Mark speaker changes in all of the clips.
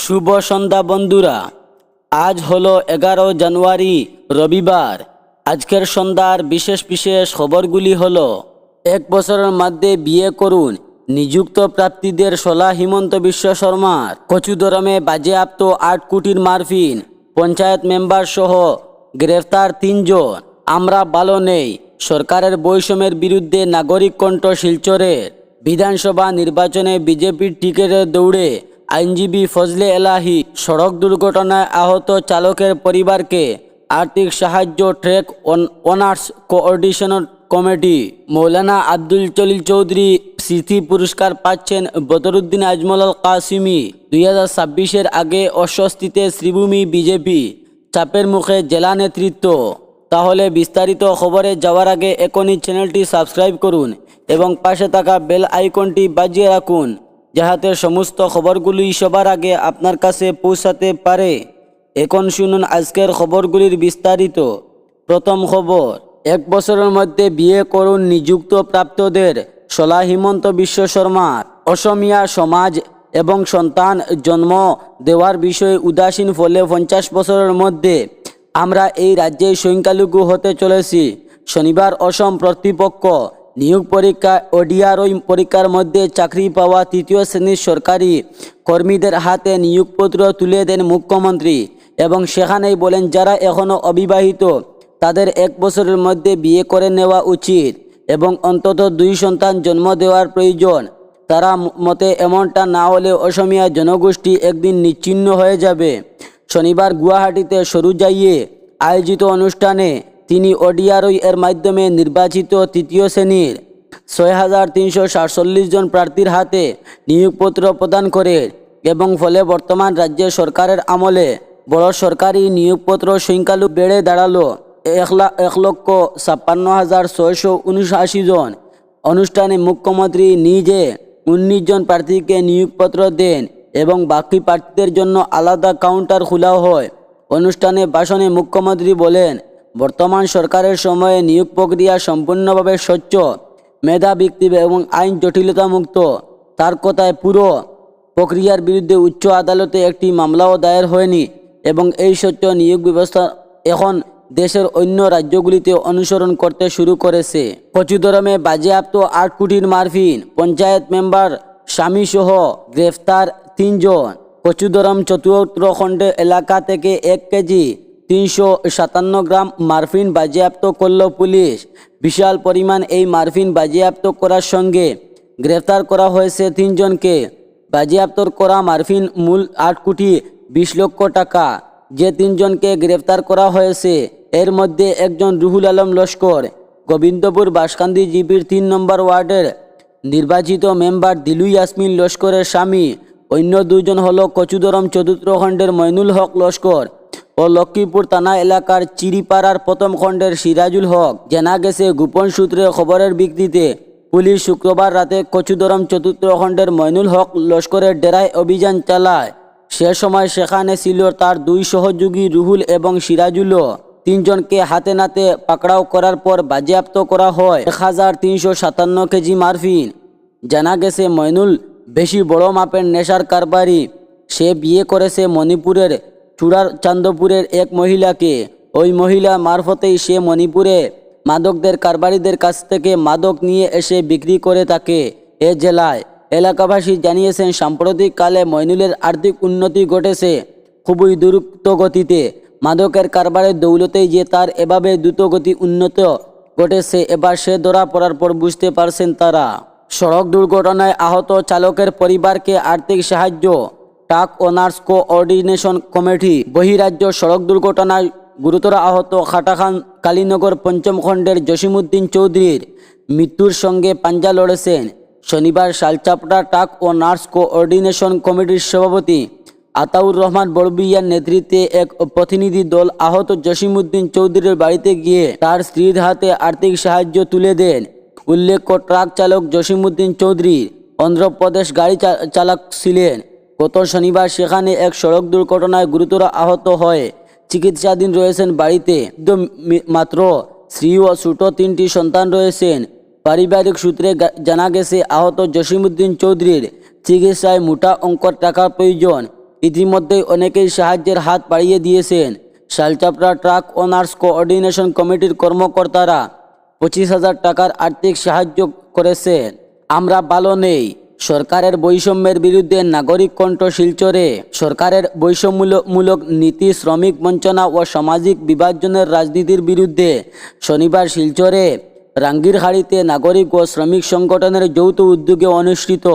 Speaker 1: শুভ সন্ধ্যা বন্ধুরা। আজ হলো 11 জানুয়ারি রবিবার। আজকের সন্ধ্যার বিশেষ বিশেষ খবরগুলি হলো: 1 বছরের মধ্যে বিয়ে করুন, নিযুক্ত প্রাপ্তিদের সলা হিমন্ত বিশ্ব শর্মার। কচুদরমে বাজেয়াপ্ত 8 কোটির মারফিন, পঞ্চায়েত মেম্বার সহ গ্রেফতার 3 জন। আমরা ভালো নেই, সরকারের বৈষম্যের বিরুদ্ধে নাগরিক কণ্ঠ শিলচরের। বিধানসভা নির্বাচনে বিজেপির টিকিটের দৌড়ে আইনজীবী ফজলে এলাহি। সড়ক দুর্ঘটনায় আহত চালকের পরিবারকে আর্থিক সাহায্য ট্রেক অনার্স কোঅর্ডিনেশন কমিটি। মৌলানা আব্দুল জলিল চৌধুরী স্মৃতি পুরস্কার পাচ্ছেন বদরুদ্দিন আজমল আল কাসিমি। 2026-এর আগে অস্বস্তিতে শ্রীভূমি বিজেপি, চাপের মুখে জেলা নেতৃত্ব। তাহলে বিস্তারিত খবরে যাওয়ার আগে এখনই চ্যানেলটি সাবস্ক্রাইব করুন এবং পাশে থাকা বেল আইকনটি বাজিয়ে রাখুন, যাহাতে সমস্ত খবরগুলি সবার আগে আপনার কাছে পৌঁছাতে পারে। এখন শুনুন আজকের খবরগুলির বিস্তারিত। প্রথম খবর: 1 বছরের মধ্যে বিয়ে করুন, নিযুক্ত প্রাপ্তদের সলা হিমন্ত বিশ্ব শর্মার। অসমিয়া সমাজ এবং সন্তান জন্ম দেওয়ার বিষয়ে উদাসীন ফলে 50 বছরের মধ্যে আমরা এই রাজ্যে সংখ্যালঘু হতে চলেছি। শনিবার অসম কর্তৃপক্ষ নিয়োগ পরীক্ষা ওডিআরই পরীক্ষার মধ্যে চাকরি পাওয়া তৃতীয় শ্রেণীর সরকারি কর্মীদের হাতে নিয়োগপত্র তুলে দেন মুখ্যমন্ত্রী এবং সেখানেই বলেন, যারা এখনও অবিবাহিত তাদের 1 বছরের মধ্যে বিয়ে করে নেওয়া উচিত এবং অন্তত 2 সন্তান জন্ম দেওয়ার প্রয়োজন। তারা মতে এমনটা না হলে অসমিয়া জনগোষ্ঠী একদিন নিচ্ছিন্ন হয়ে যাবে। শনিবার গুয়াহাটিতে সরুজাইয়ে আয়োজিত অনুষ্ঠানে তিনি ওডিআরই এর মাধ্যমে নির্বাচিত তৃতীয় শ্রেণীর 6,347 জন প্রার্থীর হাতে নিয়োগপত্র প্রদান করেন এবং ফলে বর্তমান রাজ্য সরকারের আমলে বড় সরকারি নিয়োগপত্র সংখ্যালঘু বেড়ে দাঁড়ালো 1,56,679 জন। অনুষ্ঠানে মুখ্যমন্ত্রী নিজে 19 জন প্রার্থীকে নিয়োগপত্র দেন এবং বাকি প্রার্থীদের জন্য আলাদা কাউন্টার খোলা হয়। অনুষ্ঠানে ভাষণে মুখ্যমন্ত্রী বলেন, বর্তমান সরকারের সময়ে নিয়োগ প্রক্রিয়া সম্পূর্ণভাবে স্বচ্ছ, মেধাভিত্তিক এবং আইন জটিলতা মুক্ত। তার কথায় পুরো প্রক্রিয়ার বিরুদ্ধে উচ্চ আদালতে একটি মামলাও দায়ের হয়নি এবং এই স্বচ্ছ নিয়োগ ব্যবস্থা এখন দেশের অন্য রাজ্যগুলিতে অনুসরণ করতে শুরু করেছে। কচুদরমে বাজেয়াপ্ত 8 কোটির মারফিন, পঞ্চায়েত মেম্বার স্বামী সহ গ্রেফতার 3 জন। কচুদরম চতুর্থ খণ্ড এলাকা থেকে 1 কেজি 357 গ্রাম মারফিন বাজেয়াপ্ত করল পুলিশ। বিশাল পরিমাণ এই মারফিন বাজেয়াপ্ত করার সঙ্গে গ্রেফতার করা হয়েছে 3 জনকে। বাজেয়াপ্ত করা মারফিন মূল 8 কোটি 20 লক্ষ টাকা। যে 3 জনকে গ্রেফতার করা হয়েছে এর মধ্যে একজন রুহুল আলম লস্কর, গোবিন্দপুর বাসকান্দি জিপির 3 নম্বর ওয়ার্ডের নির্বাচিত মেম্বার দিলু ইয়াসমিন লস্করের স্বামী। অন্য 2 জন হল কচুদরম চতুর্থ খণ্ডের মইনুল হক লস্কর ও লক্ষ্মীপুর থানা এলাকার চিরিপাড়ার প্রথম খণ্ডের সিরাজুল হক। জানা গেছে, গোপন সূত্রে খবরের ভিত্তিতে পুলিশ শুক্রবার রাতে কচুদরম চতুর্থ খণ্ডের মইনুল হক লস্করের ডেরায় অভিযান চালায়। সে সময় সেখানে ছিল তার 2 সহযোগী রুহুল এবং সিরাজুলও। 3 জনকে হাতে নাতে পাকড়াও করার পর বাজেয়াপ্ত করা হয় 1,357 কেজি মারফিন। জানা গেছে, মইনুল বেশি বড় মাপের নেশার কারবারি। সে বিয়ে করেছে মণিপুরের চূড়ার চান্দপুরের এক মহিলাকে। ওই মহিলা মারফতেই সে মণিপুরে মাদকদের কারবারিদের কাছ থেকে মাদক নিয়ে এসে বিক্রি করে থাকে এ জেলায়। এলাকাবাসী জানিয়েছেন, সাম্প্রতিক কালে মইনুলের আর্থিক উন্নতি ঘটেছে খুবই দ্রুত গতিতে। মাদকের কারবারের দৌলতেই যে তার এভাবে দ্রুতগতি উন্নত ঘটেছে, এবার সে ধরা পড়ার পর বুঝতে পারছেন তারা। সড়ক দুর্ঘটনায় আহত চালকের পরিবারকে আর্থিক সাহায্য ট্রাক অনার্স কোঅর্ডিনেশন কমিটি। বহিরাজ্য সড়ক দুর্ঘটনায় গুরুতর আহত খাটাখান কালীনগর পঞ্চম খণ্ডের জসিমউদ্দিন চৌধুরীর মৃত্যুর সঙ্গে পাঞ্জা লড়েছেন। শনিবার শালচাপড়া ট্রাক ও নার্স কোঅর্ডিনেশন কমিটির সভাপতি আতাউর রহমান বড়ভূঁইয়ার নেতৃত্বে এক প্রতিনিধি দল আহত জসিমউদ্দিন চৌধুরীর বাড়িতে গিয়ে তার স্ত্রীর হাতে আর্থিক সাহায্য তুলে দেন। উল্লেখ্য, ট্রাক চালক জসিমউদ্দিন চৌধুরী অন্ধ্রপ্রদেশ গাড়ি চালক ছিলেন। গত শনিবার সেখানে এক সড়ক দুর্ঘটনায় গুরুতর আহত হয়ে চিকিৎসাধীন রয়েছেন। বাড়িতে মাত্র স্ত্রী ও ছোট 3টি সন্তান রয়েছেন। পারিবারিক সূত্রে জানা গেছে, আহত জসিমউদ্দিন চৌধুরীর চিকিৎসায় মোটা অঙ্কের টাকার প্রয়োজন। ইতিমধ্যেই অনেকেই সাহায্যের হাত বাড়িয়ে দিয়েছেন। শালচাপড়া ট্রাক ওনার্স কোঅর্ডিনেশন কমিটির কর্মকর্তারা 25,000 টাকার আর্থিক সাহায্য করেছেন। আমরা ভালো নেই, সরকারের বৈষম্যের বিরুদ্ধে নাগরিক কণ্ঠ শিলচরে। সরকারের বৈষম্যমূলক নীতি, শ্রমিক বঞ্চনা ও সামাজিক বিভাজনের রাজনীতির বিরুদ্ধে শনিবার শিলচরে রাঙ্গিরহাড়িতে নাগরিক ও শ্রমিক সংগঠনের যৌথ উদ্যোগে অনুষ্ঠিত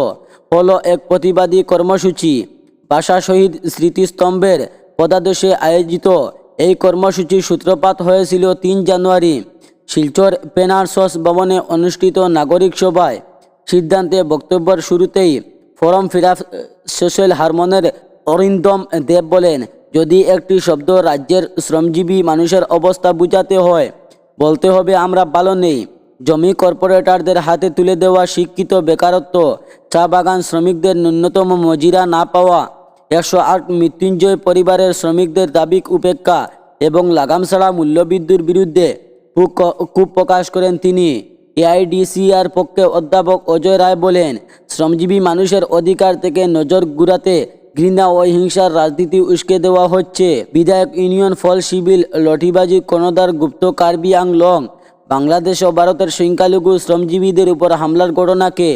Speaker 1: হলো এক প্রতিবাদী কর্মসূচি। ভাষা শহীদ স্মৃতিস্তম্ভের পদাদেশে আয়োজিত এই কর্মসূচির সূত্রপাত হয়েছিল 3 জানুয়ারি শিলচর পেনারসস ভবনে অনুষ্ঠিত নাগরিক সভায়। সিদ্ধান্তে বক্তব্যের শুরুতেই ফোরাম ফিরাফ সোশ্যাল হারমোনের অরিন্দম দেব বলেন, যদি একটি শব্দ রাজ্যের শ্রমজীবী মানুষের অবস্থা বুঝাতে হয়, বলতে হবে আমরা ভালো নেই। জমি কর্পোরেটরদের হাতে তুলে দেওয়া, শিক্ষিত বেকারত্ব, চা বাগান শ্রমিকদের ন্যূনতম মজুরি না পাওয়া, 108 মৃত্যুঞ্জয় পরিবারের শ্রমিকদের দাবি উপেক্ষা এবং লাগাম ছাড়া মূল্যবৃদ্ধির বিরুদ্ধে ক্ষোভ প্রকাশ করেন তিনি। এআইডিসিআর পক্ষে অধ্যাপক অজয় রায় বলেন, শ্রমজীবী মানুষের অধিকার থেকে নজর ঘুরাতে ঘৃণা ও হিংসার রাজনীতি উস্কে দেওয়া হচ্ছে। বিধায়ক ইউনিয়ন ফল সিভিল লঠিবাজি কর্ণধার গুপ্ত কার্বি আংলং বাংলাদেশ ও ভারতের সংখ্যালঘু শ্রমজীবীদের উপর হামলার ঘটনাকে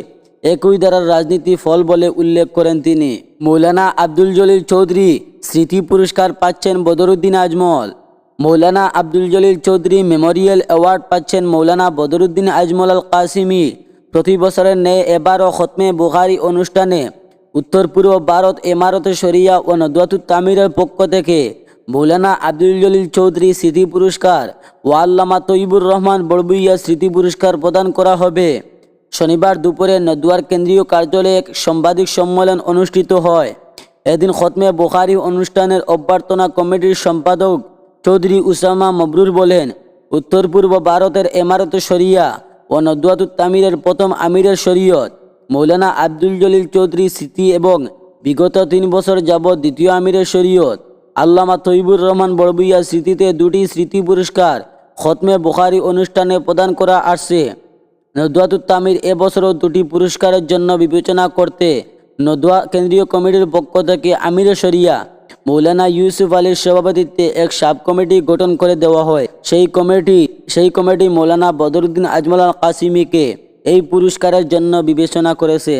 Speaker 1: একই ধারার রাজনীতি ফল বলে উল্লেখ করেন তিনি। মৌলানা আব্দুল জলিল চৌধুরী স্মৃতি পুরস্কার পাচ্ছেন বদরুদ্দিন আজমল। মৌলানা আব্দুল জলিল চৌধুরী মেমোরিয়াল অ্যাওয়ার্ড পাচ্ছেন মৌলানা বদরুদ্দিন আজমল আল কাসিমি। প্রতি বছরের ন্যায় এবারও খতমে বুখারী অনুষ্ঠানে উত্তর পূর্ব ভারত এমারতে শরিয়া ও নদওয়াতুত তামিরের পক্ষ থেকে মৌলানা আব্দুল জলিল চৌধুরী স্মৃতি পুরস্কার ও আল্লামা তৈবুর রহমান বড়বুইয়া স্মৃতি পুরস্কার প্রদান করা হবে। শনিবার দুপুরে নদওয়ার কেন্দ্রীয় কার্যালয়ে এক সাংবাদিক সম্মেলন অনুষ্ঠিত হয়। এদিন খতমে বুখারী অনুষ্ঠানের অভ্যর্থনা কমিটির সম্পাদক চৌধুরী উসামা মবরুর বলেন, উত্তর পূর্ব ভারতের এমারতে শরিয়া ও নদওয়াতুত তামিরের প্রথম আমিরের শরীয়ত মৌলানা আব্দুল জলিল চৌধুরী স্মৃতি এবং বিগত 3 বছর যাবৎ দ্বিতীয় আমিরের শরীয়ত আল্লামা তৈবুর রহমান বড়বুইয়া স্মৃতিতে 2টি স্মৃতি পুরস্কার খতমে বুখারী অনুষ্ঠানে প্রদান করা আসছে। নদওয়াতুত তামির এবছরও 2টি পুরস্কারের জন্য বিবেচনা করতে নদওয়া কেন্দ্রীয় কমিটির পক্ষ থেকে আমিরে শরিয়া মৌলানা ইউসুফ আলীর সভাপতিত্বে এক সাব কমিটি গঠন করে দেওয়া হয়। সেই কমিটি মৌলানা বদরুদ্দিন আজমল আল কাসিমিকে এই পুরস্কারের জন্য বিবেচনা করেছে।